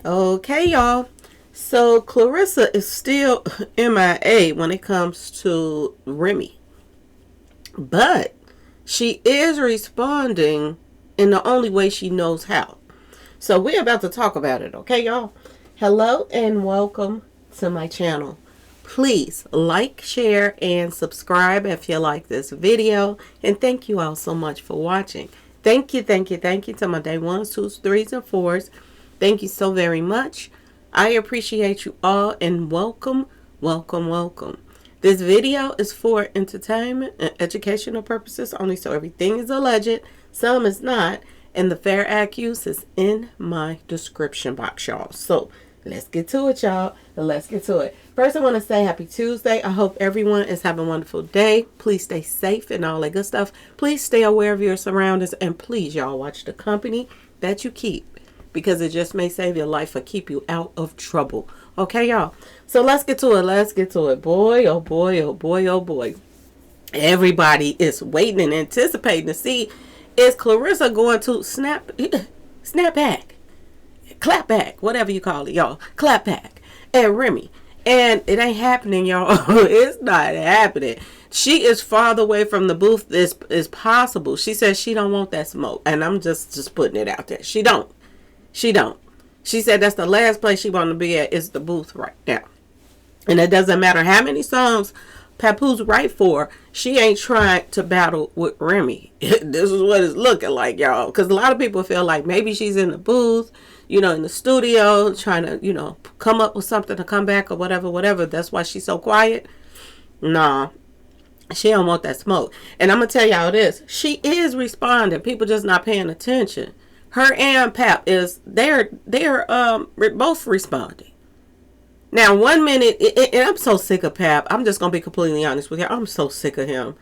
Okay, y'all. So Claressa is still MIA when it comes to Remy. But she is responding in the only way she knows how. So we're about to talk about it, okay, y'all? Hello and welcome to my channel. Please like, share, and subscribe if you like this video. And thank you all so much for watching. Thank you to my day ones, twos, threes, and fours. Thank you so very much. I appreciate you all and welcome. This video is for entertainment and educational purposes only, so everything is alleged, some is not, and the fair accuse is in my description box, y'all. So let's get to it, y'all. Let's get to it. First, I want to say happy Tuesday. I hope everyone is having a wonderful day. Please stay safe and all that good stuff. Please stay aware of your surroundings, and please, y'all, watch the company that you keep, because it just may save your life or keep you out of trouble. Okay, y'all? So let's get to it. Boy, oh boy. Everybody is waiting and anticipating to see, is Claressa going to snap back, clap back, whatever you call it, y'all. Clap back at Remy. And it ain't happening, y'all. It's not happening. She is farther away from the booth as is possible. She says she don't want that smoke. And I'm just putting it out there. She don't. She said that's the last place she want to be at is the booth right now. And it doesn't matter how many songs PaPoose write for. She ain't trying to battle with Remy. This is what it's looking like, y'all. Because a lot of people feel like maybe she's in the booth, in the studio, trying to, come up with something to come back or whatever. That's why she's so quiet. Nah. She don't want that smoke. And I'm going to tell y'all this. She is responding. People just not paying attention. Her and Pap they're both responding. Now, 1 minute, and I'm so sick of Pap. I'm just going to be completely honest with you. I'm so sick of him.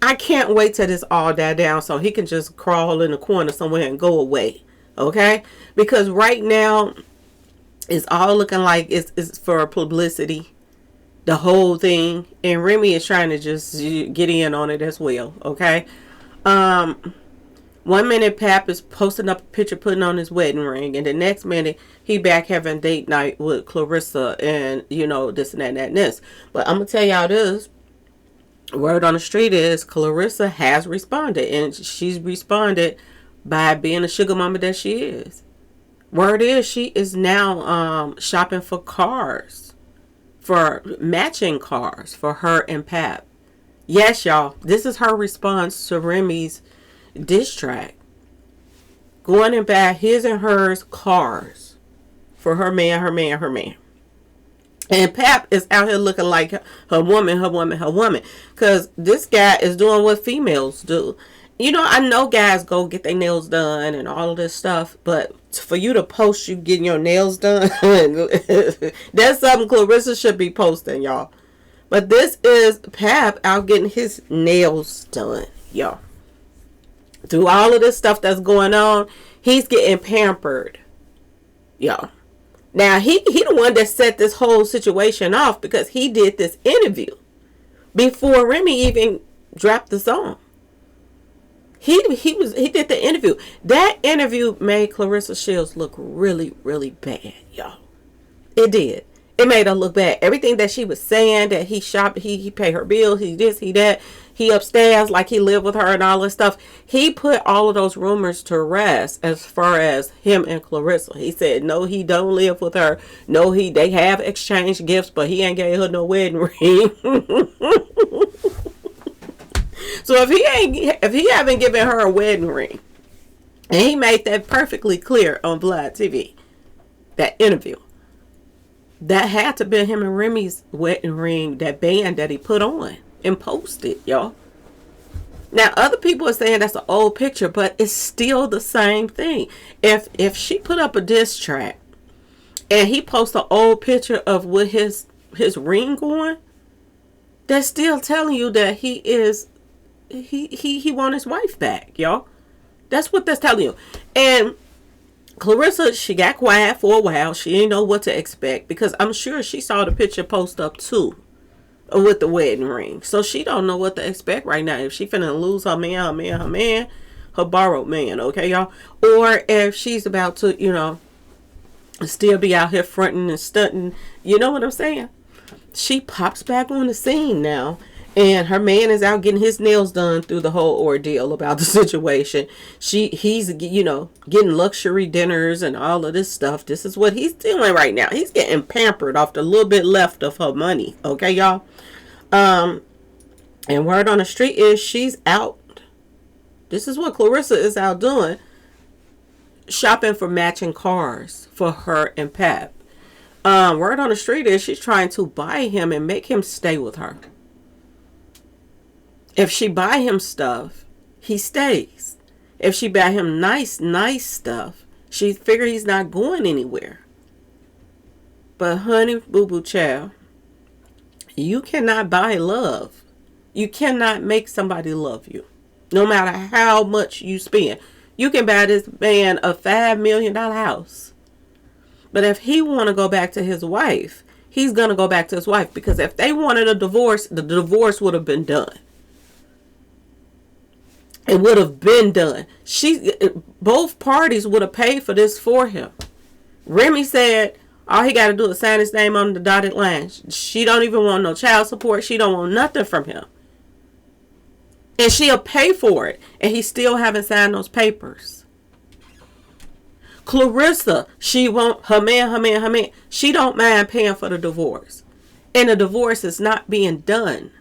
I can't wait till this all die down so he can just crawl in the corner somewhere and go away. Okay? Because right now, it's all looking like it's for publicity. The whole thing. And Remy is trying to just get in on it as well. Okay? 1 minute Pap is posting up a picture putting on his wedding ring, and the next minute he back having date night with Claressa and this and that and this. But I'm gonna tell y'all this. Word on the street is Claressa has responded, and she's responded by being a sugar mama that she is. Word is she is now shopping for cars, for matching cars for her and Pap. Yes, y'all, this is her response to Remy's diss track. Going and buy his and hers cars for her man. And Pap is out here looking like her woman. Because this guy is doing what females do. I know guys go get their nails done and all of this stuff, but for you to post you getting your nails done, that's something Claressa should be posting, y'all. But this is Pap out getting his nails done, y'all. Through all of this stuff that's going on, he's getting pampered, y'all. Now, he the one that set this whole situation off, because he did this interview before Remy even dropped the song. He did the interview. That interview made Claressa Shields look really, really bad, y'all. It did. It made her look bad. Everything that she was saying, that he shopped, he paid her bills, he this, he that, he upstairs like he lived with her and all this stuff. He put all of those rumors to rest as far as him and Claressa. He said, no, he don't live with her. No, they have exchanged gifts, but he ain't gave her no wedding ring. So if he haven't given her a wedding ring, and he made that perfectly clear on Vlad TV, that interview, that had to be him and Remy's wedding ring, that band that he put on and posted, y'all. Now, other people are saying that's an old picture, but it's still the same thing. If she put up a diss track and he posts an old picture of with his ring on, that's still telling you that he want his wife back, y'all. That's what that's telling you. And Claressa, she got quiet for a while. She didn't know what to expect, because I'm sure she saw the picture post up too with the wedding ring. So she don't know what to expect right now. If she finna lose her man, her borrowed man, okay, y'all? Or if she's about to, Still be out here fronting and stunting. You know what I'm saying? She pops back on the scene now, and her man is out getting his nails done through the whole ordeal about the situation. He's getting luxury dinners and all of this stuff. This is what he's doing right now. He's getting pampered off the little bit left of her money. Okay, y'all. And word on the street is she's out. This is what Claressa is out doing. Shopping for matching cars for her and Pap. Word on the street is she's trying to buy him and make him stay with her. If she buy him stuff, he stays. If she buy him nice stuff, she figure he's not going anywhere. But honey, boo-boo child, you cannot buy love. You cannot make somebody love you. No matter how much you spend. You can buy this man a $5 million house. But if he want to go back to his wife, he's going to go back to his wife. Because if they wanted a divorce, the divorce would have been done. It would have been done. Both parties would have paid for this for him. Remy said all he got to do is sign his name on the dotted line. She don't even want no child support. She don't want nothing from him. And she'll pay for it. And he still haven't signed those papers. Claressa, she won't, her man. She don't mind paying for the divorce. And the divorce is not being done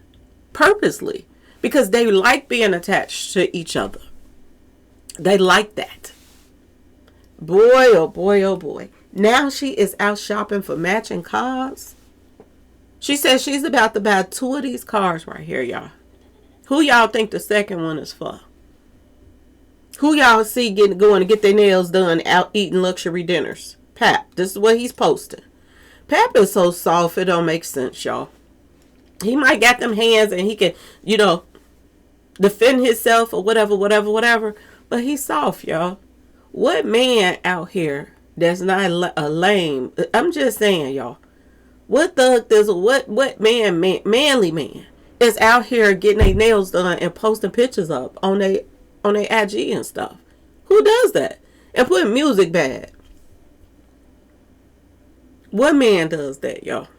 purposely. Because they like being attached to each other. They like that. Boy, oh boy, oh boy. Now she is out shopping for matching cars. She says she's about to buy 2 of these cars right here, y'all. Who y'all think the second one is for? Who y'all see going to get their nails done out eating luxury dinners? Pap. This is what he's posting. Pap is so soft, it don't make sense, y'all. He might got them hands and he can, defend himself or whatever. But he's soft, y'all. What man out here that's not a lame? I'm just saying, y'all. What thug does what manly man is out here getting their nails done and posting pictures up on their IG and stuff? Who does that? And putting music bad. What man does that, y'all?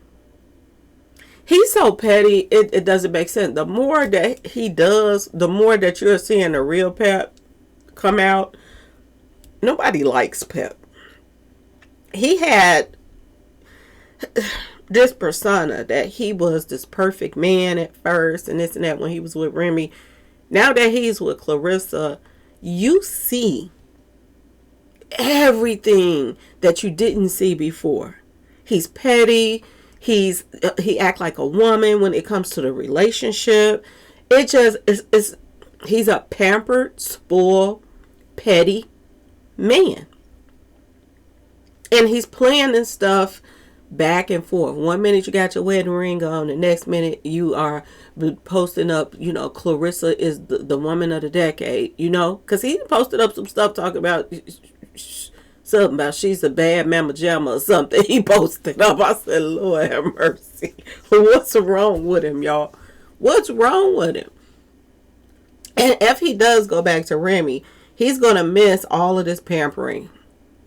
He's so petty, it doesn't make sense. The more that he does, the more that you're seeing the real Pep come out. Nobody likes Pep. He had this persona that he was this perfect man at first and this and that when he was with Remy. Now that he's with Claressa, you see everything that you didn't see before. He's petty. He act like a woman when it comes to the relationship. It just is. He's a pampered, spoiled, petty man, and he's playing this stuff back and forth. 1 minute you got your wedding ring on, the next minute you are posting up. Claressa is the woman of the decade. Because he posted up some stuff talking about. Something about she's a bad mama jamma or something. He posted up. I said, Lord have mercy. What's wrong with him, y'all? What's wrong with him? And if he does go back to Remy, he's going to miss all of this pampering.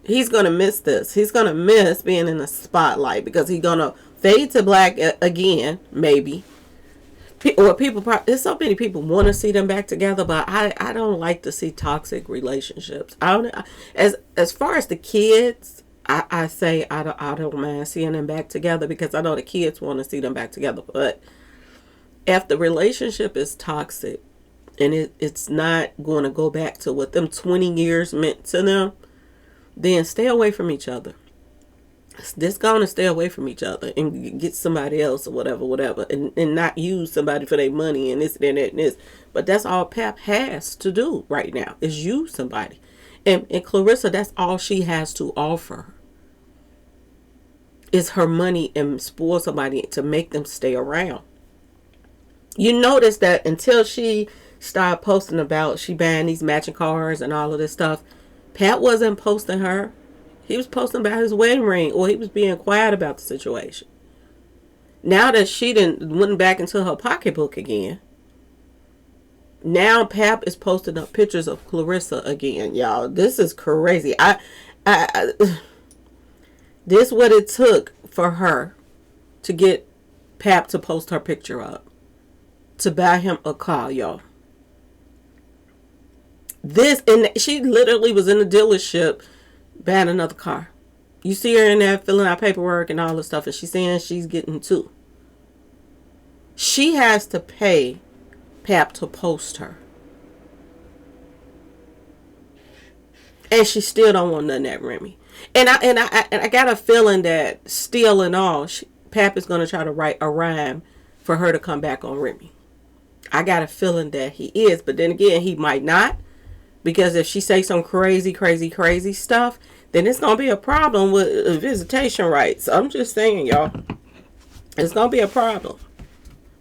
He's going to miss this. He's going to miss being in the spotlight because he's going to fade to black again, maybe. There's so many people want to see them back together, but I don't like to see toxic relationships. As far as the kids, I say I don't mind seeing them back together because I know the kids want to see them back together. But if the relationship is toxic and it's not going to go back to what them 20 years meant to them, then stay away from each other. Just going to stay away from each other and get somebody else or whatever, and not use somebody for their money and this and that and this. But that's all Pap has to do right now is use somebody. And Claressa, that's all she has to offer is her money and spoil somebody to make them stay around. You notice that until she started posting about she buying these matching cars and all of this stuff, Pat wasn't posting her. He was posting about his wedding ring, or he was being quiet about the situation. Now that she went back into her pocketbook again, now Pap is posting up pictures of Claressa again, y'all. This is crazy. This what it took for her to get Pap to post her picture up, to buy him a car, y'all. This, and she literally was in the dealership buying another car. You see her in there filling out paperwork and all this stuff, and she's saying she's getting two. She has to pay Pap to post her. And she still don't want nothing at Remy. And I got a feeling that still and all, Pap is going to try to write a rhyme for her to come back on Remy. I got a feeling that he is. But then again, he might not. Because if she say some crazy stuff, then it's going to be a problem with visitation rights. I'm just saying, y'all. It's going to be a problem.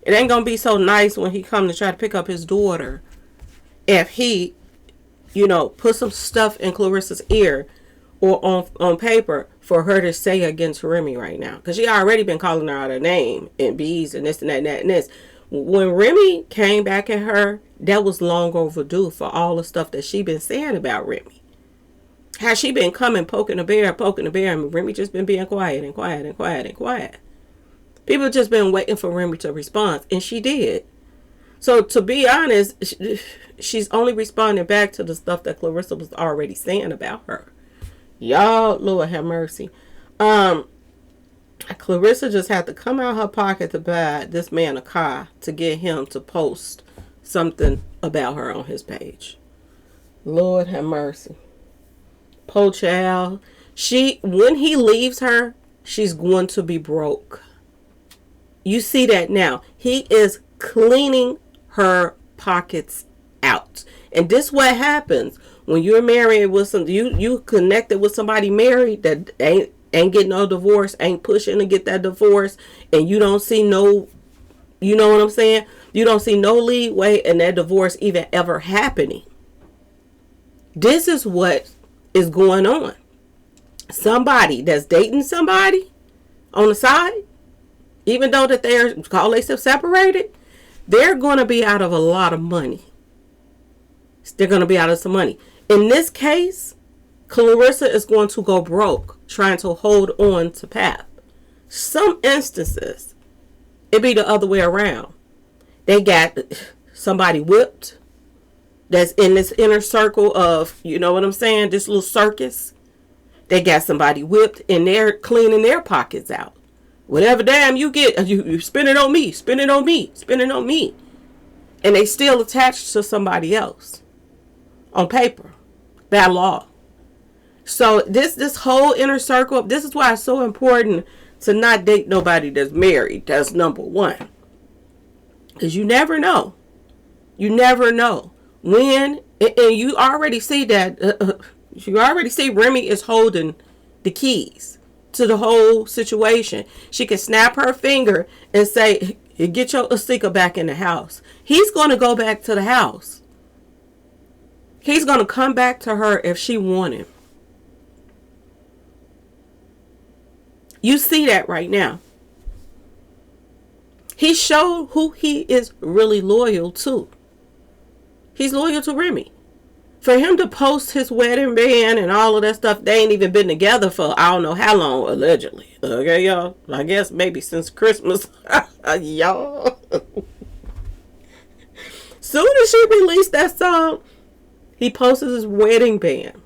It ain't going to be so nice when he come to try to pick up his daughter. If he, put some stuff in Claressa's ear or on paper for her to say against Remy right now. Because she already been calling her out her name and bees and this and that and that and this. When Remy came back at her, that was long overdue for all the stuff that she been saying about Remy. How she been coming, poking the bear, and Remy just been being quiet. People just been waiting for Remy to respond, and she did. So to be honest, she's only responding back to the stuff that Claressa was already saying about her. Y'all, Lord have mercy. Claressa just had to come out her pocket to buy this man a car to get him to post something about her on his page. Lord have mercy. Poor child. When he leaves her, she's going to be broke. You see that now. He is cleaning her pockets out. And this what happens when you're married with you connected with somebody married that ain't getting no divorce, ain't pushing to get that divorce, and you don't see no, you know what I'm saying? You don't see no leeway in that divorce even ever happening. This is what is going on. Somebody that's dating somebody on the side, even though that they're call themselves separated, they're going to be out of a lot of money. They're going to be out of some money. In this case, Claressa is going to go broke trying to hold on to Pap. Some instances, it be the other way around. They got somebody whipped that's in this inner circle of, you know what I'm saying, this little circus. They got somebody whipped and they're cleaning their pockets out. Whatever damn you get, you spend it on me, spend it on me, spend it on me. And they still attached to somebody else on paper, by law. So this whole inner circle, this is why it's so important to not date nobody that's married. That's number one. Because you never know. You never know. When, and you already see that, you already see Remy is holding the keys to the whole situation. She can snap her finger and say, get your Asika back in the house. He's going to go back to the house. He's going to come back to her if she wants him. You see that right now. He showed who he is really loyal to. He's loyal to Remy. For him to post his wedding band and all of that stuff, they ain't even been together for I don't know how long, allegedly. Okay, y'all? I guess maybe since Christmas. Y'all. Soon as she released that song, he posted his wedding band.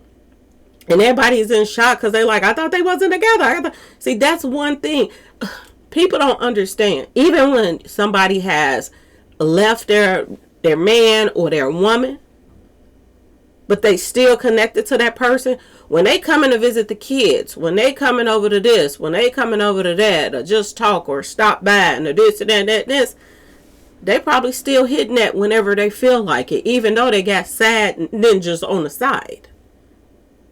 And everybody's in shock because they like, I thought they wasn't together. See, that's one thing. People don't understand. Even when somebody has left their man or their woman, but they still connected to that person, when they coming to visit the kids, when they coming over to this, when they coming over to that, or just talk or stop by and this and that, this, they probably still hitting that whenever they feel like it, even though they got sad ninjas on the side.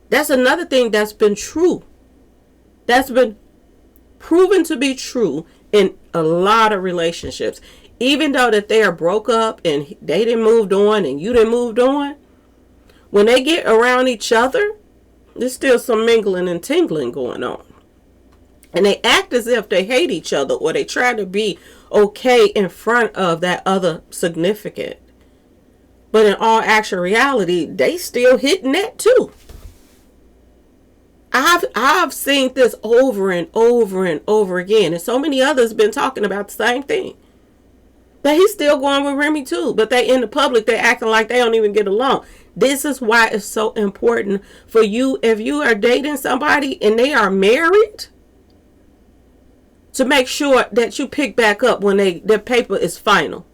That's another thing that's been true. That's been proven to be true in a lot of relationships. Even though that they are broke up and they didn't moved on and you didn't moved on, when they get around each other, there's still some mingling and tingling going on. And they act as if they hate each other or they try to be okay in front of that other significant. But in all actual reality, they still hitting that too. I've seen this over and over and over again, and so many others been talking about the same thing. But he's still going with Remy too. But they in the public, they acting like they don't even get along. This is why it's so important for you, if you are dating somebody and they are married, to make sure that you pick back up when their paper is final.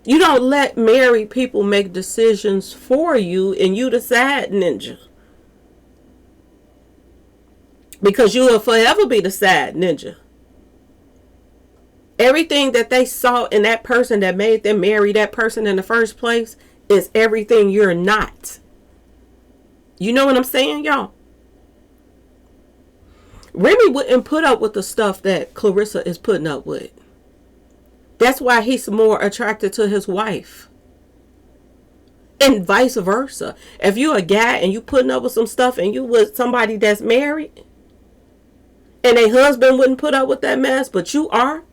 You don't let married people make decisions for you and you the side ninja. Because you will forever be the side ninja. Everything that they saw in that person that made them marry that person in the first place is everything you're not. You know what I'm saying, y'all? Remy wouldn't put up with the stuff that Claressa is putting up with. That's why he's more attracted to his wife. And vice versa. If you're a guy and you putting up with some stuff and you with somebody that's married, and a husband wouldn't put up with that mess, but you are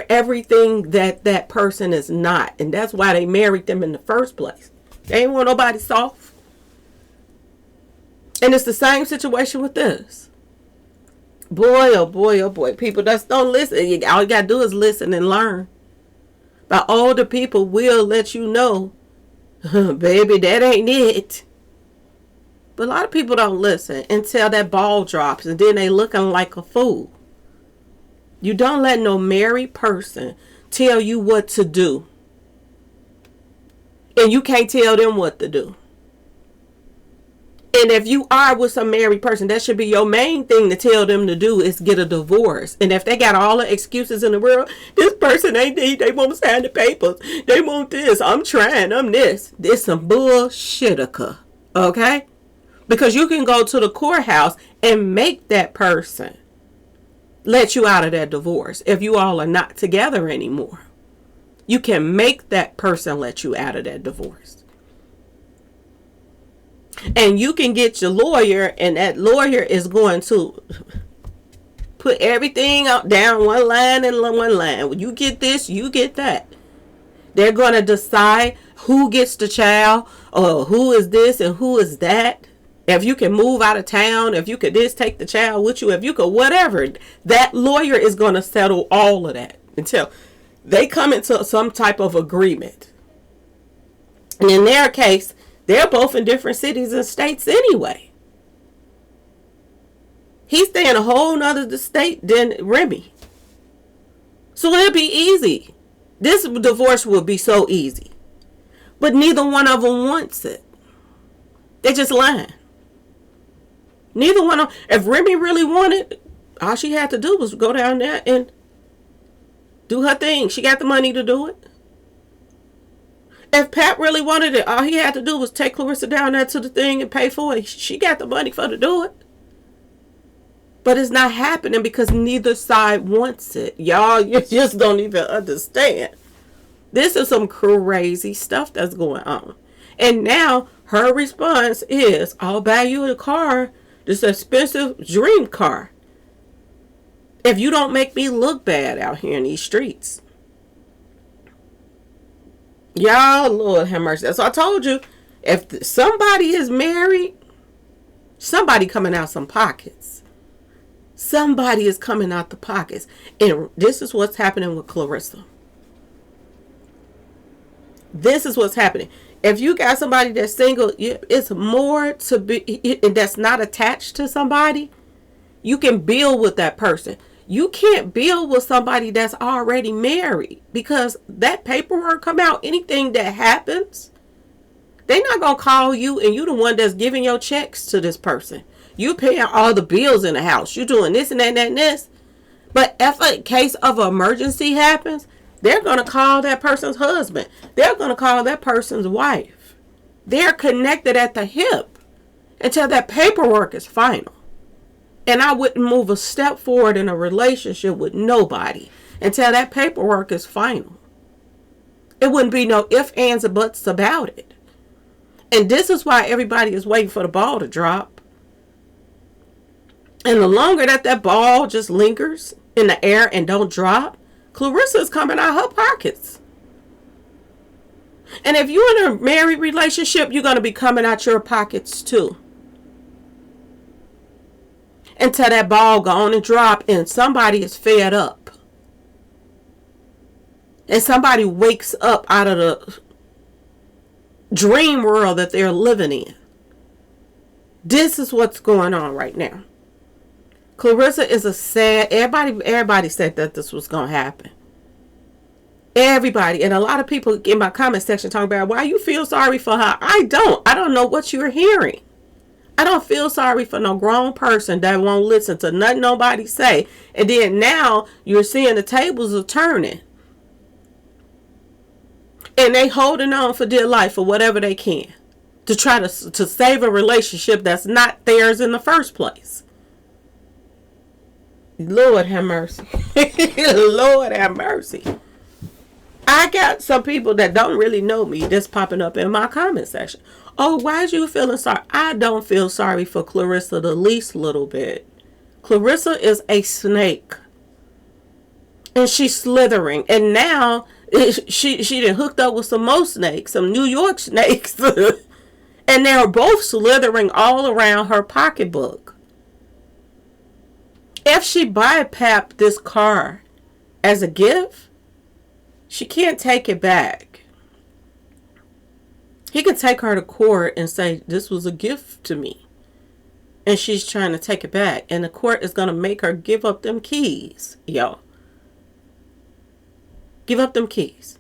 everything that that person is not. And that's why they married them in the first place. They ain't want nobody soft. And it's the same situation with this. Boy, oh boy, oh boy. People just don't listen. All you got to do is listen and learn. But older people will let you know, baby, that ain't it. But a lot of people don't listen until that ball drops and then they looking like a fool. You don't let no married person tell you what to do. And you can't tell them what to do. And if you are with some married person, that should be your main thing to tell them to do is get a divorce. And if they got all the excuses in the world, this person ain't they won't sign the papers. They want this. I'm trying. I'm this. This some bullshittica. Okay? Because you can go to the courthouse and make that person let you out of that divorce if you all are not together anymore. You can make that person let you out of that divorce. And you can get your lawyer, and that lawyer is going to put everything out down one line and one line. When you get this, you get that. They're going to decide who gets the child, or who is this and who is that. If you can move out of town, if you could just take the child with you, if you could whatever, that lawyer is going to settle all of that until they come into some type of agreement. And in their case, they're both in different cities and states anyway. He's staying in a whole nother state than Remy. So it'll be easy. This divorce will be so easy. But neither one of them wants it. They're just lying. Neither one of them. If Remy really wanted, all she had to do was go down there and do her thing. She got the money to do it. If Pat really wanted it, all he had to do was take Claressa down there to the thing and pay for it. She got the money for to do it. But it's not happening because neither side wants it. Y'all, you just don't even understand. This is some crazy stuff that's going on. And now her response is, I'll buy you a car, this expensive dream car, if you don't make me look bad out here in these streets. Y'all, Lord have mercy. So I told you, if somebody is married, somebody coming out some pockets. Somebody is coming out the pockets. And this is what's happening with Claressa. This is what's happening. If you got somebody that's single, it's more to be, and that's not attached to somebody, you can build with that person. You can't build with somebody that's already married, because that paperwork come out, anything that happens, they're not going to call you and you the one that's giving your checks to this person. You paying all the bills in the house. You doing this and that and that and this. But if a case of emergency happens, they're going to call that person's husband. They're going to call that person's wife. They're connected at the hip until that paperwork is final. And I wouldn't move a step forward in a relationship with nobody until that paperwork is final. It wouldn't be no ifs, ands, or buts about it. And this is why everybody is waiting for the ball to drop. And the longer that ball just lingers in the air and don't drop, Claressa is coming out her pockets. And if you're in a married relationship, you're going to be coming out your pockets too. until that ball go on and drop and somebody is fed up. And somebody wakes up out of the dream world that they're living in. This is what's going on right now. Claressa is a sad, everybody said that this was going to happen. Everybody, and a lot of people in my comment section talking about why you feel sorry for her. I don't know what you're hearing. I don't feel sorry for no grown person that won't listen to nothing nobody say. And then now you're seeing the tables are turning. And they holding on for dear life for whatever they can to try to save a relationship that's not theirs in the first place. Lord have mercy. Lord have mercy. I got some people that don't really know me that's popping up in my comment section. Oh, why is you feeling sorry? I don't feel sorry for Claressa the least little bit. Claressa is a snake. And she's slithering. And now she done hooked up with some more snakes, some New York snakes. And they're both slithering all around her pocketbook. If she buy Pap this car as a gift, she can't take it back. He can take her to court and say, this was a gift to me. And she's trying to take it back. And the court is going to make her give up them keys, y'all. Give up them keys.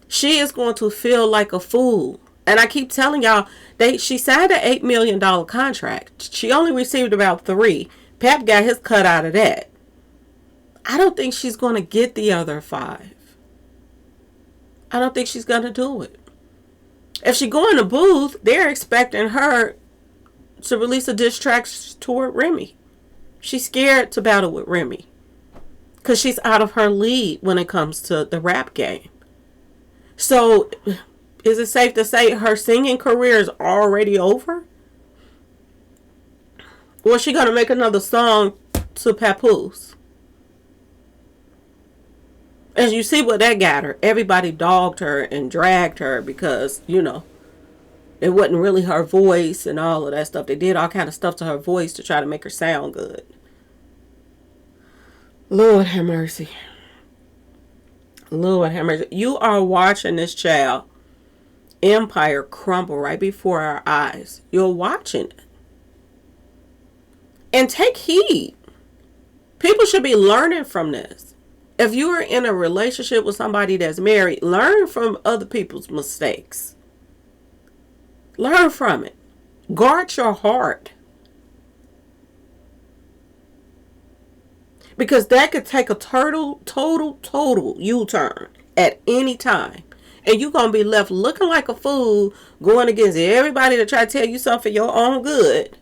She is going to feel like a fool. And I keep telling y'all, she signed an $8 million contract. She only received about $3 million. Pap got his cut out of that. I don't think she's going to get the other $5 million. I don't think she's going to do it. If she go in the booth, they're expecting her to release a diss track toward Remy. She's scared to battle with Remy. Because she's out of her league when it comes to the rap game. So, is it safe to say her singing career is already over? Or is she going to make another song to PaPoose? As you see what that got her. Everybody dogged her and dragged her because, it wasn't really her voice and all of that stuff. They did all kind of stuff to her voice to try to make her sound good. Lord have mercy. Lord have mercy. You are watching this child empire crumble right before our eyes. You're watching it. And take heed. People should be learning from this. If you are in a relationship with somebody that's married, learn from other people's mistakes. Learn from it. Guard your heart. Because that could take a total U-turn at any time. And you're going to be left looking like a fool going against everybody to try to tell you something for your own good.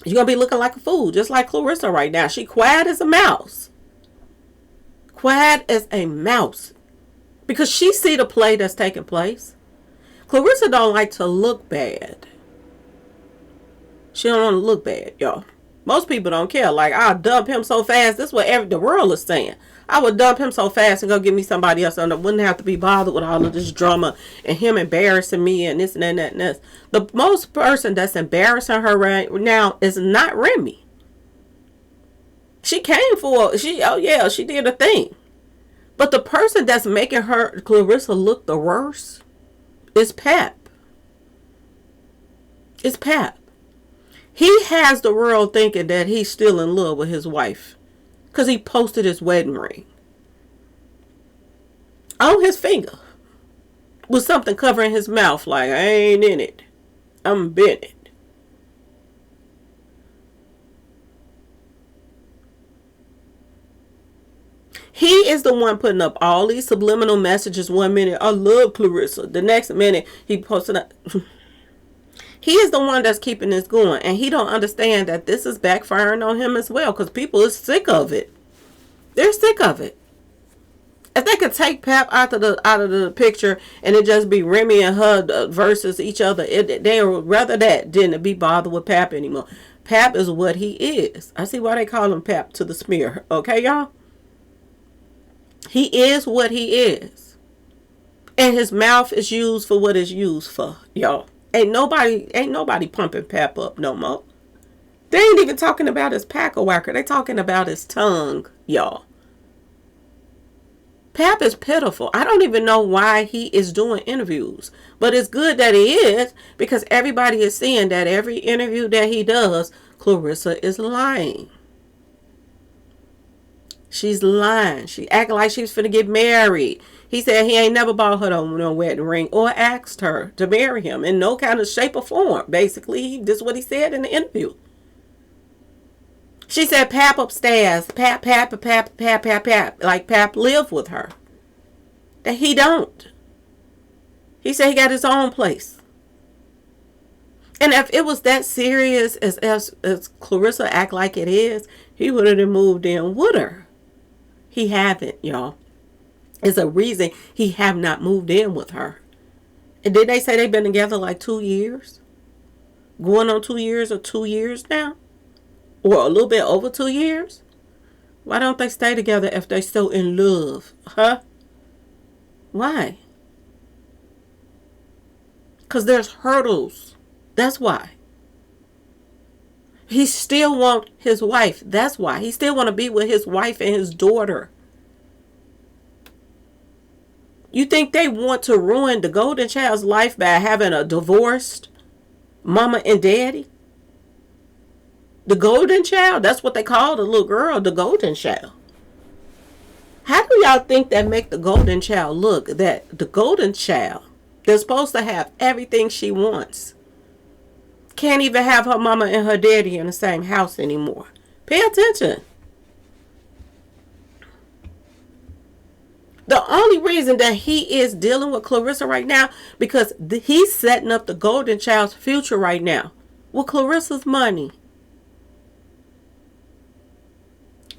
You're going to be looking like a fool, just like Claressa right now. She quiet as a mouse. Quiet as a mouse. Because she see the play that's taking place. Claressa don't like to look bad. She don't want to look bad, y'all. Most people don't care. Like, I'll dump him so fast. This is what the world is saying. I would dump him so fast and go get me somebody else. And I wouldn't have to be bothered with all of this drama and him embarrassing me and this and that and this. The most person that's embarrassing her right now is not Remy. She came for, she did a thing. But the person that's making her, Claressa, look the worst is Pap. It's Pap. He has the world thinking that he's still in love with his wife. Because he posted his wedding ring. On his finger. With something covering his mouth. Like, I ain't in it. I'm Bennett. He is the one putting up all these subliminal messages. 1 minute, I love Claressa. The next minute, he posted up. He is the one that's keeping this going. And he don't understand that this is backfiring on him as well. Because people are sick of it. They're sick of it. If they could take Pap out of the picture and it just be Remy and her versus each other, they would rather that than to be bothered with Pap anymore. Pap is what he is. I see why they call him Pap to the smear. Okay, y'all? He is what he is. And his mouth is used for what it's used for, y'all. Ain't nobody pumping Pap up no more. They ain't even talking about his pack-a-whacker. They talking about his tongue, y'all. Pap is pitiful. I don't even know why he is doing interviews. But it's good that he is, because everybody is seeing that every interview that he does, Claressa is lying. She's lying. She acting like she's finna get married. He said he ain't never bought her no wedding ring or asked her to marry him in no kind of shape or form. Basically, this is what he said in the interview. She said Pap upstairs. Pap. Like Pap lived with her. That he don't. He said he got his own place. And if it was that serious as Claressa act like it is, he would have moved in with her. He haven't, y'all. It's a reason he have not moved in with her. And did they say they've been together like 2 years? Going on 2 years or 2 years now? Or a little bit over 2 years? Why don't they stay together if they're so in love? Huh? Why? Because there's hurdles. That's why. He still want his wife. That's why. He still want to be with his wife and his daughter. You think they want to ruin the golden child's life by having a divorced mama and daddy? The golden child, that's what they call the little girl, the golden child. How do y'all think that make the golden child look? That the golden child, they're supposed to have everything she wants, can't even have her mama and her daddy in the same house anymore. Pay attention. The only reason that he is dealing with Claressa right now, because he's setting up the golden child's future right now with Claressa's money.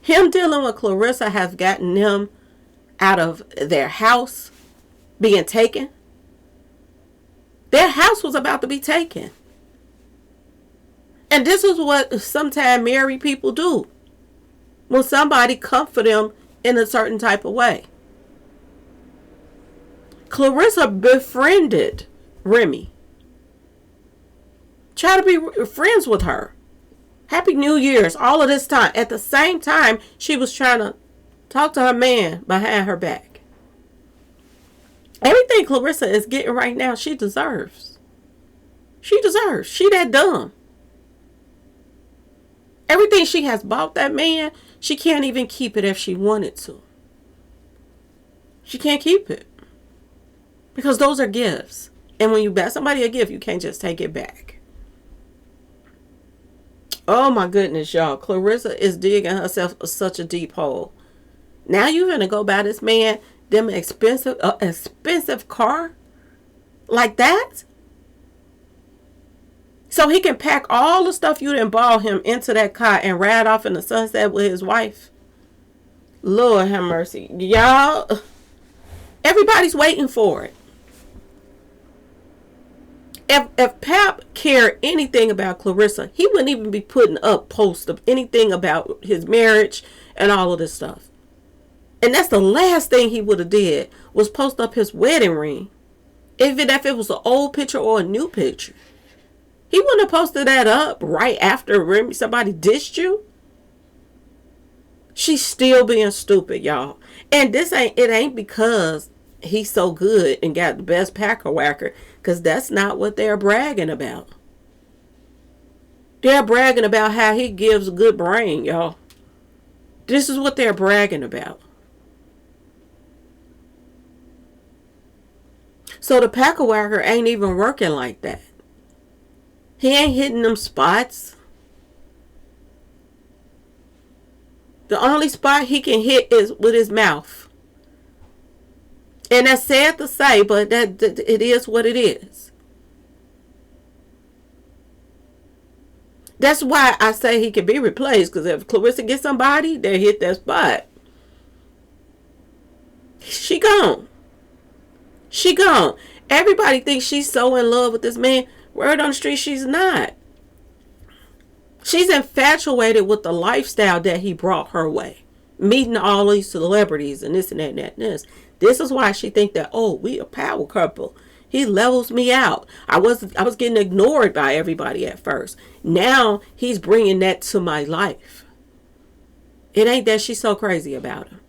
Him dealing with Claressa has gotten them out of their house being taken. Their house was about to be taken. And this is what sometimes married people do. When somebody comfort them in a certain type of way. Claressa befriended Remy. Try to be friends with her. Happy New Year's, all of this time. At the same time, she was trying to talk to her man behind her back. Everything Claressa is getting right now, she deserves. She deserves. She that dumb. Everything she has bought that man, she can't even keep it if she wanted to. She can't keep it. Because those are gifts. And when you buy somebody a gift, you can't just take it back. Oh my goodness, y'all. Claressa is digging herself such a deep hole. Now you're going to go buy this man them expensive car like that? So he can pack all the stuff you done bought him into that car and ride off in the sunset with his wife? Lord have mercy. Y'all, everybody's waiting for it. If Pap cared anything about Claressa, he wouldn't even be putting up posts of anything about his marriage and all of this stuff. And that's the last thing he would have did, was post up his wedding ring. Even if it was an old picture or a new picture. He wouldn't have posted that up right after somebody dissed you. She's still being stupid, y'all. And it ain't because he's so good and got the best pack-a-whacker, because that's not what they're bragging about. They're bragging about how he gives a good brain, y'all. This is what they're bragging about. So the pack-a-whacker ain't even working like that. He ain't hitting them spots. The only spot he can hit is with his mouth. And that's sad to say, but that it is what it is. That's why I say he can be replaced. Because if Claressa gets somebody, they hit that spot. She gone. She gone. Everybody thinks she's so in love with this man. Word on the street, she's not. She's infatuated with the lifestyle that he brought her way. Meeting all these celebrities and this and that and that and this. This is why she think that, oh, we a power couple. He levels me out. I was getting ignored by everybody at first. Now he's bringing that to my life. It ain't that she's so crazy about him.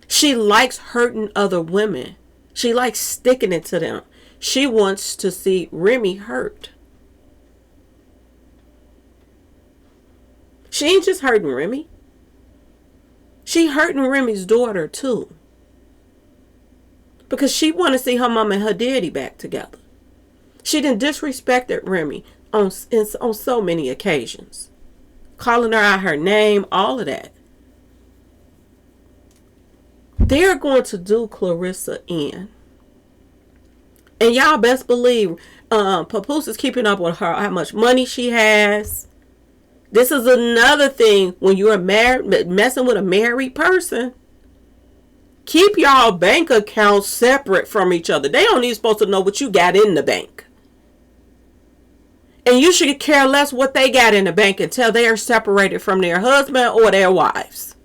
She likes hurting other women. She likes sticking it to them. She wants to see Remy hurt. She ain't just hurting Remy. She hurting Remy's daughter too. Because she want to see her mama and her daddy back together. She done disrespected Remy on so many occasions. Calling her out her name, all of that. They're going to do Claressa in. And y'all best believe PaPoose is keeping up with her, how much money she has. This is another thing when you're married, messing with a married person. Keep y'all bank accounts separate from each other. They don't even supposed to know what you got in the bank. And you should care less what they got in the bank until they are separated from their husband or their wives.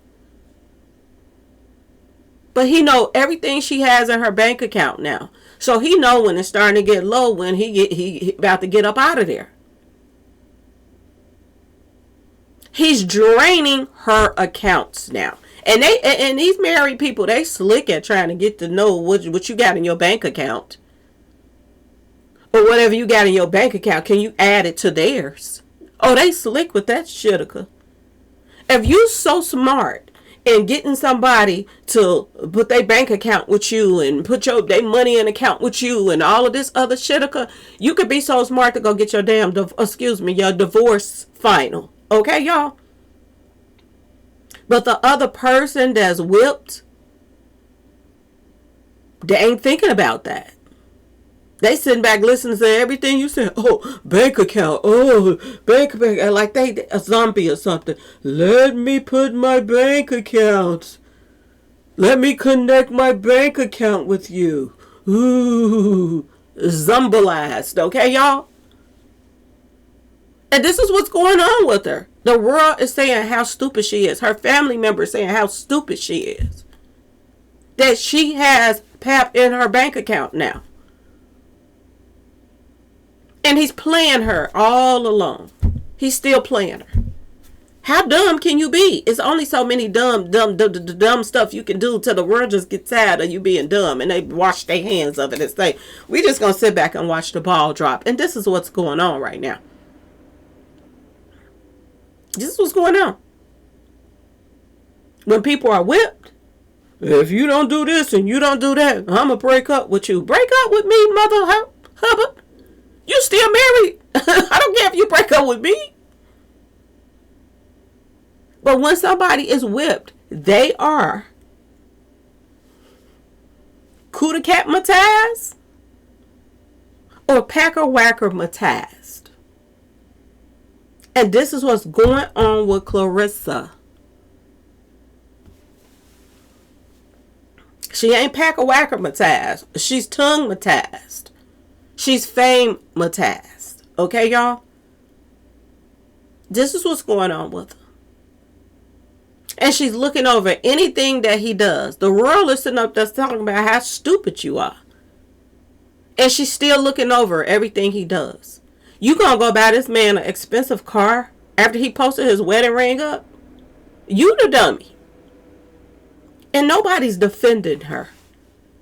But he know everything she has in her bank account now. So he know when it's starting to get low, when he about to get up out of there. He's draining her accounts now. And these married people, they slick at trying to get to know what you got in your bank account. Or whatever you got in your bank account, can you add it to theirs? Oh, they slick with that shitica. If you so smart in getting somebody to put their bank account with you and put their money in account with you and all of this other shitica, you could be so smart to go get your your divorce final. Okay, y'all? But the other person that's whipped, they ain't thinking about that. They sitting back listening to everything you said. Oh, bank account. Oh, bank account. Like they a zombie or something. Let me put my bank account. Let me connect my bank account with you. Ooh, zombialized. Okay, y'all? And this is what's going on with her. The world is saying how stupid she is. Her family members saying how stupid she is. That she has Pap in her bank account now. And he's playing her all along. He's still playing her. How dumb can you be? It's only so many dumb stuff you can do till the world just gets tired of you being dumb. And they wash their hands of it and say, we just going to sit back and watch the ball drop. And this is what's going on right now. This is what's going on. When people are whipped, if you don't do this and you don't do that, I'm going to break up with you. Break up with me, Mother Hubbard. You still married. I don't care if you break up with me. But when somebody is whipped, they are Kuda Cat matized or Packer Whacker matized. And this is what's going on with Claressa. She ain't Packer Whacker matized. She's tongue matized. She's fame matized. Okay, y'all? This is what's going on with her. And she's looking over anything that he does. The world is sitting up there talking about how stupid you are. And she's still looking over everything he does. You gonna go buy this man an expensive car after he posted his wedding ring up? You the dummy. And nobody's defending her.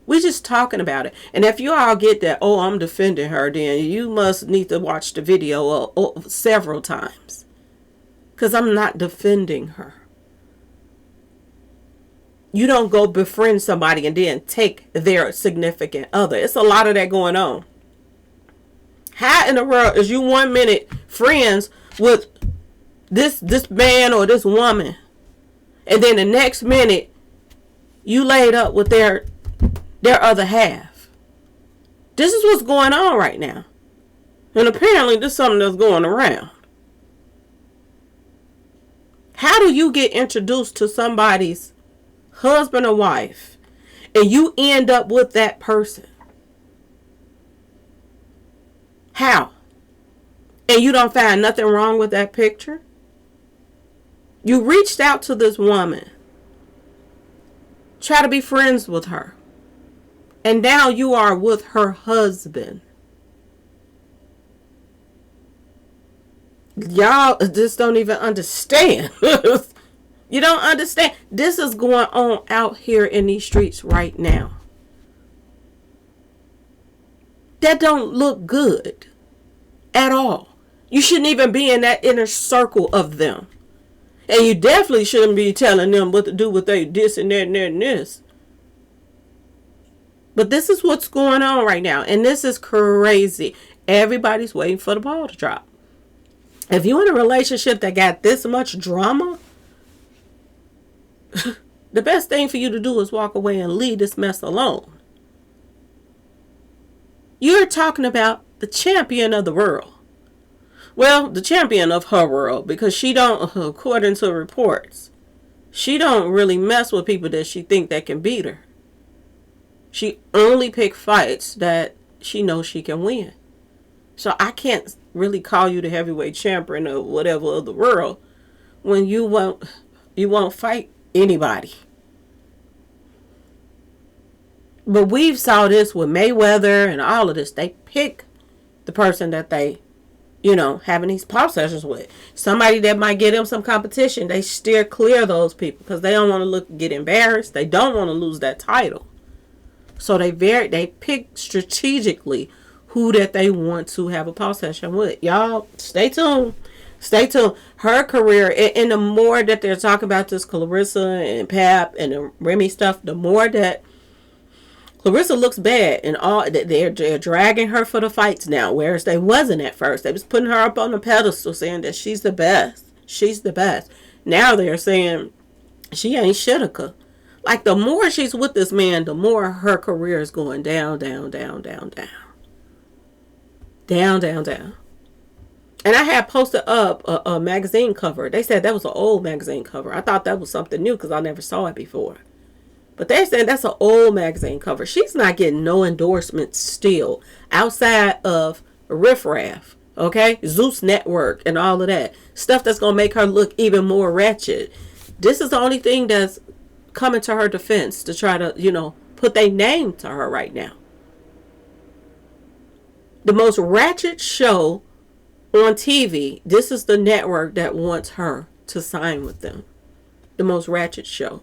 We just talking about it. And if you all get that, oh, I'm defending her, then you must need to watch the video several times. Because I'm not defending her. You don't go befriend somebody and then take their significant other. It's a lot of that going on. How in the world is you 1 minute friends with this man or this woman, and then the next minute you laid up with their other half? This is what's going on right now. And apparently this is something that's going around. How do you get introduced to somebody's husband or wife and you end up with that person? How? And you don't find nothing wrong with that picture? You reached out to this woman. Try to be friends with her. And now you are with her husband. Y'all just don't even understand. You don't understand. This is going on out here in these streets right now. That don't look good at all. You shouldn't even be in that inner circle of them. And you definitely shouldn't be telling them what to do with they this and that and that and this. But this is what's going on right now. And this is crazy. Everybody's waiting for the ball to drop. If you're in a relationship that got this much drama, the best thing for you to do is walk away and leave this mess alone. You're talking about the champion of the world. Well, the champion of her world, because she don't, according to reports, she don't really mess with people that she think that can beat her. She only pick fights that she knows she can win. So I can't really call you the heavyweight champion or whatever of the world when you won't fight anybody. But we've saw this with Mayweather and all of this. They pick the person that they, having these pop sessions with. Somebody that might get them some competition. They steer clear of those people because they don't want to get embarrassed. They don't want to lose that title. So they pick strategically who that they want to have a pop session with. Y'all, stay tuned. Stay tuned. Her career, and the more that they're talking about this Claressa and Pap and the Remy stuff, the more that Claressa looks bad, and all they're dragging her for the fights now, whereas they wasn't at first. They was putting her up on the pedestal, saying that she's the best. She's the best. Now they're saying she ain't shitika. Like, the more she's with this man, the more her career is going down, down, down, down, down. Down, down, down. And I had posted up a magazine cover. They said that was an old magazine cover. I thought that was something new because I never saw it before. But they're saying that's an old magazine cover. She's not getting no endorsements still outside of Riff Raff, okay? Zeus Network and all of that. Stuff that's going to make her look even more ratchet. This is the only thing that's coming to her defense to try to, put their name to her right now. The most ratchet show on TV, this is the network that wants her to sign with them. The most ratchet show.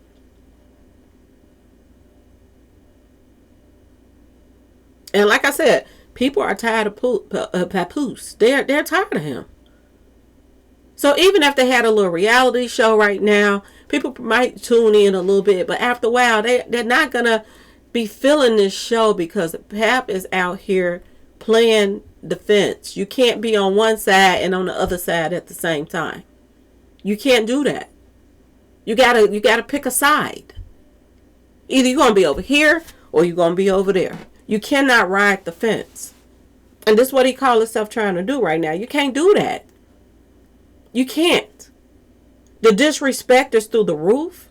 And like I said, people are tired of PaPoose. They're tired of him. So even if they had a little reality show right now, people might tune in a little bit. But after a while, they're not going to be feeling this show because Pap is out here playing defense. You can't be on one side and on the other side at the same time. You can't do that. You gotta pick a side. Either you're gonna be over here or you're gonna be over there. You cannot ride the fence. And this is what he called himself trying to do right now. You can't do that. You can't. The disrespect is through the roof.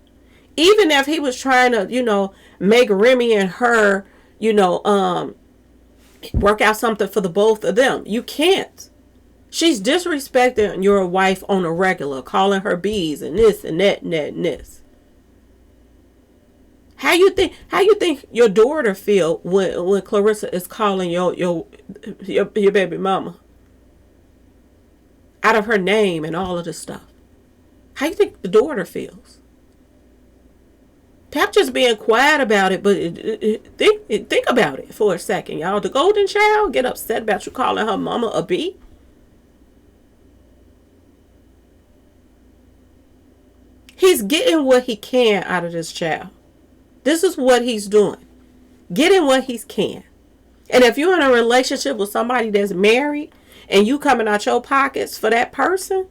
Even if he was trying to, make Remy and her, work out something for the both of them. You can't. She's disrespecting your wife on a regular, calling her bees and this and that and that and this. How you think your daughter feel when Claressa is calling your baby mama out of her name and all of this stuff? How you think the daughter feels? Pap just being quiet about it, but think about it for a second, y'all. The golden child get upset about you calling her mama a bee? He's getting what he can out of this child. This is what he's doing. Getting what he can. And if you're in a relationship with somebody that's married and you coming out your pockets for that person,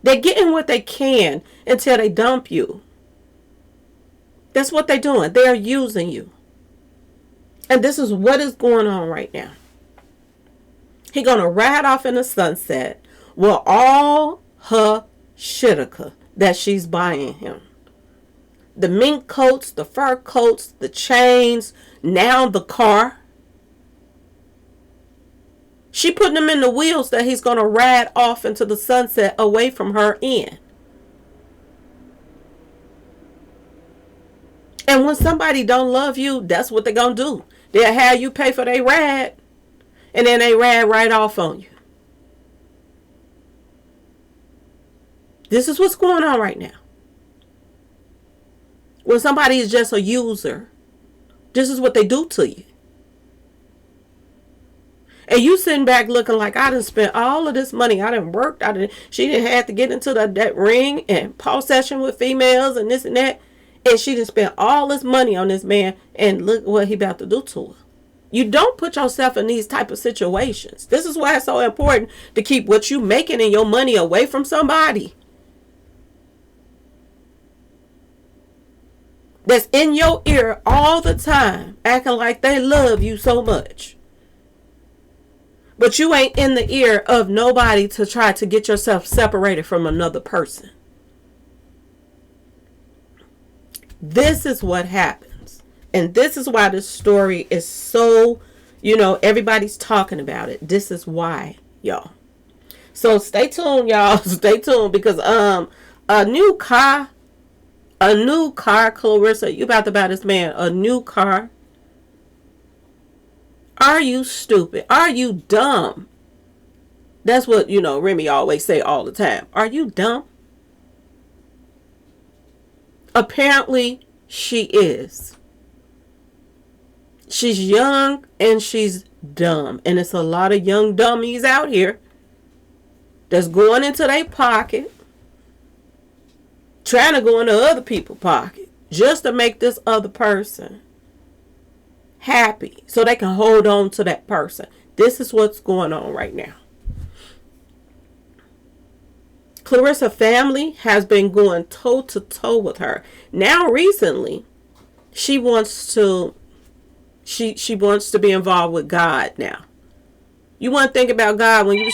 they're getting what they can until they dump you. That's what they're doing. They're using you. And this is what is going on right now. He's going to ride off in the sunset with all her shitika that she's buying him. The mink coats, the fur coats, the chains, now the car. She putting them in the wheels that he's going to ride off into the sunset away from her in. And when somebody don't love you, that's what they're going to do. They'll have you pay for their ride, and then they ride right off on you. This is what's going on right now. When somebody is just a user, this is what they do to you. And you sitting back looking like, I done spent all of this money. I done worked. She didn't have to get into that ring and pause session with females and this and that. And she done spent all this money on this man. And look what he about to do to her. You don't put yourself in these type of situations. This is why it's so important to keep what you making and your money away from somebody that's in your ear all the time, acting like they love you so much. But you ain't in the ear of nobody to try to get yourself separated from another person. This is what happens. And this is why this story is so, everybody's talking about it. This is why, y'all. So stay tuned, y'all. Stay tuned, because a new car, Claressa, you about to buy this man a new car. Are you stupid? Are you dumb? That's what, Remy always say all the time. Are you dumb? Apparently, she is. She's young and she's dumb. And it's a lot of young dummies out here that's going into their pocket, trying to go into other people's pocket just to make this other person happy so they can hold on to that person. This is what's going on right now. Claressa family has been going toe to toe with her. Now recently, she wants to be involved with God now. You want to think about God when you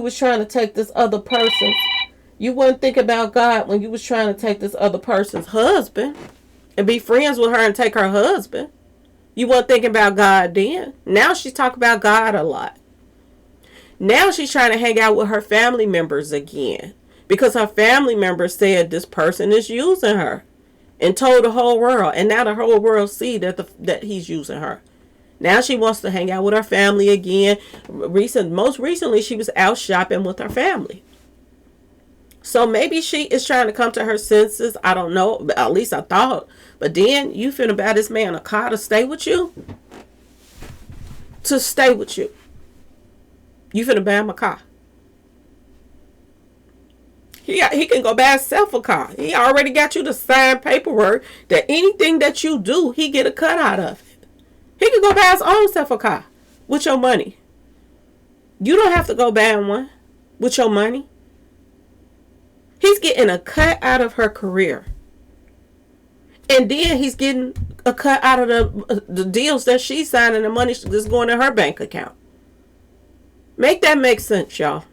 was trying to take this other person's. You wouldn't think about God when you was trying to take this other person's husband and be friends with her and take her husband. You weren't thinking about God then. Now she's talking about God a lot. Now she's trying to hang out with her family members again, because her family members said this person is using her and told the whole world. And now the whole world see that he's using her. Now she wants to hang out with her family again. Most recently, she was out shopping with her family. So maybe she is trying to come to her senses. I don't know. At least I thought. But then you finna buy this man a car to stay with you? To stay with you. You finna buy him a car. He can go buy himself a car. He already got you to sign paperwork that anything that you do, he get a cut out of it. He can go buy his own self a car with your money. You don't have to go buy him one with your money. He's getting a cut out of her career. And then he's getting a cut out of the deals that she's signing, the money that's going in her bank account. Make that make sense, y'all.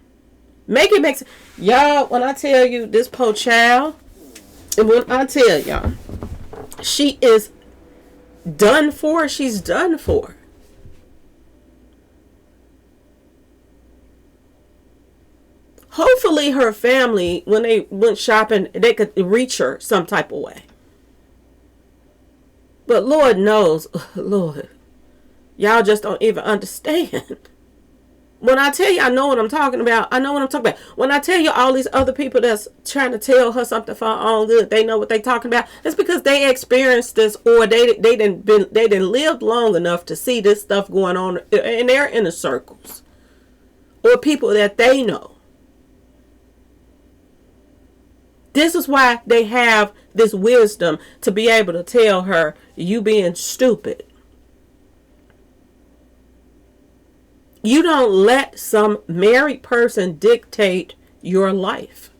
Make it make sense. Y'all, when I tell you this poor child, and when I tell y'all, she is done for, she's done for. Hopefully her family, when they went shopping, they could reach her some type of way. But Lord knows, Lord, y'all just don't even understand. When I tell you I know what I'm talking about, I know what I'm talking about. When I tell you all these other people that's trying to tell her something for her own good, they know what they talking about. It's because they experienced this, or they didn't live long enough to see this stuff going on in their inner circles, or people that they know. This is why they have this wisdom to be able to tell her, you being stupid. You don't let some married person dictate your life.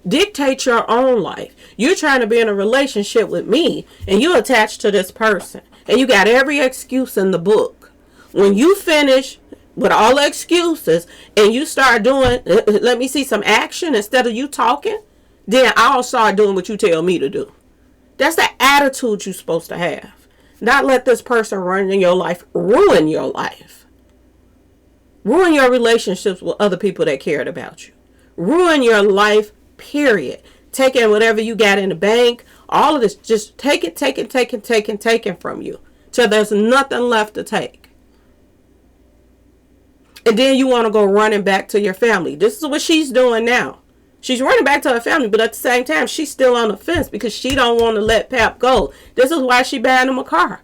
Dictate your own life. You're trying to be in a relationship with me, and you're attached to this person, and you got every excuse in the book. When you finish with all the excuses and you start doing, let me see some action instead of you talking, then I'll start doing what you tell me to do. That's the attitude you're supposed to have. Not let this person run in your life, ruin your life. Ruin your relationships with other people that cared about you. Ruin your life, period. Taking whatever you got in the bank, All of this, just take it, taken from you till there's nothing left to take. And then you want to go running back to your family. This is what she's doing now. She's running back to her family, but at the same time, she's still on the fence because she don't want to let Pap go. This is why she banned him a car.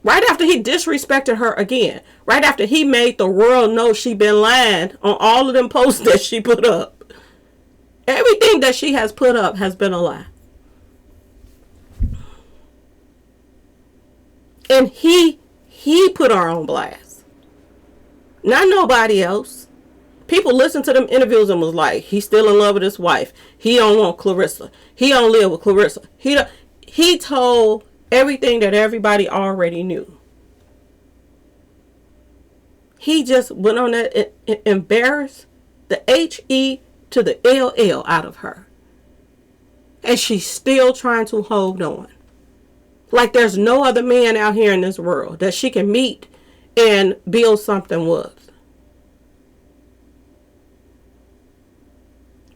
Right after he disrespected her again. Right after he made the world know she been lying on all of them posts that she put up. Everything that she has put up has been a lie. And he put her on blast. Not nobody else. People listened to them interviews and was like, he's still in love with his wife. He don't want Claressa. He don't live with Claressa. He told everything that everybody already knew. He just went on that, embarrassed the H-E to the L-L out of her. And she's still trying to hold on. Like there's no other man out here in this world that she can meet and build something with.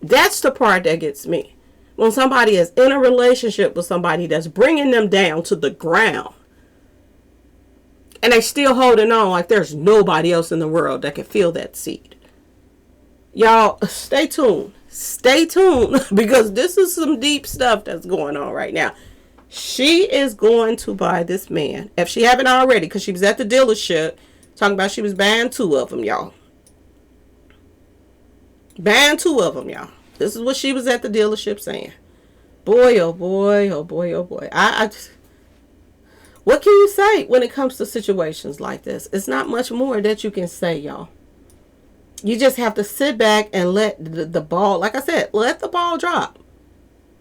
That's the part that gets me. When somebody is in a relationship with somebody that's bringing them down to the ground. And they still holding on like there's nobody else in the world that can feel that seed. Y'all, stay tuned. Stay tuned. Because this is some deep stuff that's going on right now. She is going to buy this man. If she haven't already. Because she was at the dealership. Talking about she was buying 2 of them, y'all. Buying 2 of them, y'all. This is what she was at the dealership saying. Boy, oh boy, oh boy, oh boy. What can you say when it comes to situations like this? It's not much more that you can say, y'all. You just have to sit back and let the ball, like I said, let the ball drop.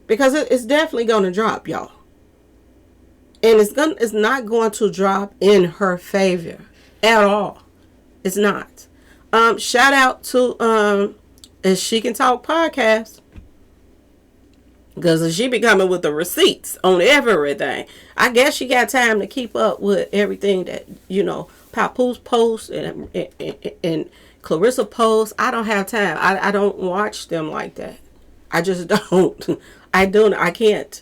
Because it's definitely going to drop, y'all. And it's not going to drop in her favor at all. It's not. Shout out to and She Can Talk podcast. Because she be coming with the receipts on everything. I guess she got time to keep up with everything that, PaPoose posts and Claressa posts. I don't have time. I don't watch them like that. I just don't. I can't.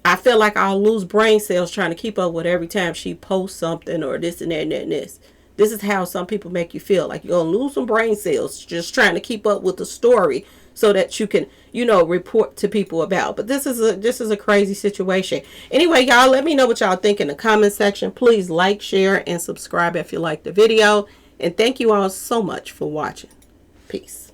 I feel like I'll lose brain cells trying to keep up with every time she posts something or this and that and that and this. This is how some people make you feel. Like you're going to lose some brain cells just trying to keep up with the story so that you can, report to people about. But this is a crazy situation. Anyway, y'all, let me know what y'all think in the comment section. Please like, share, and subscribe if you like the video. And thank you all so much for watching. Peace.